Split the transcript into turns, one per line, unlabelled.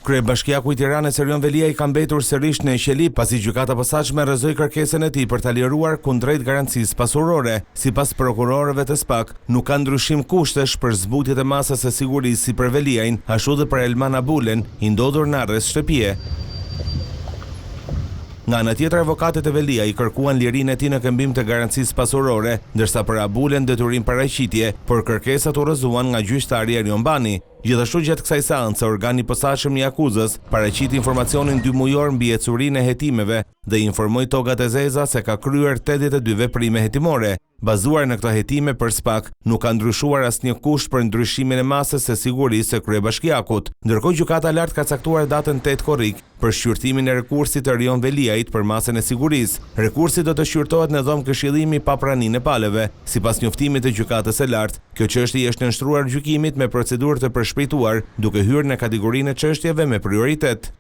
Kryebashkiaku i Tiranës Erion Velia i ka mbetur sërish në qeli pasi gjykata posaçme rrezoi kërkesën e tij për ta liruar kundrejt garancisë pasurore. Sipas prokurorëve të SPAK, nuk ka ndryshim kushtesh për zbutjet e masës së sigurisë si për Veliajin, ashtu dhe për Elman Abulen, i ndodhur në arrest shtëpie. Nga ana tjetër, avokatët e Velia i kërkuan lirinë e tij në këmbim të garancisë pasurore, ndërsa për Abulen detyrim paraqitje, por kërkesat u rrëzuan nga gjyqtari Erion Bani. Gjithashtu gjatë kësaj seance, organi i posaçëm i akuzës paraqiti informacionin 2 mujor mbi ecurinë e hetimeve dhe informoi Togat e Zeza se ka kryer 82 veprime hetimore. Bazuar në këto hetime për SPAK, nuk ka ndryshuar asnjë kusht për ndryshimin e masës së sigurisë së kryebashkiakut. Ndërkohë, gjykata e lartë ka caktuar datën 8 korrik për shqyrtimin e rekursit të Erion Veliajit për masën e sigurisë. Rekursi do të shqyrtohet në dhomë këshillimi pa praninë e palëve. Sipas njoftimit të gjykatës së lartë, kjo çështje është nënshtruar gjykimit me procedurë të përshpejtuar, duke hyrë në kategorinë e çështjeve me prioritet.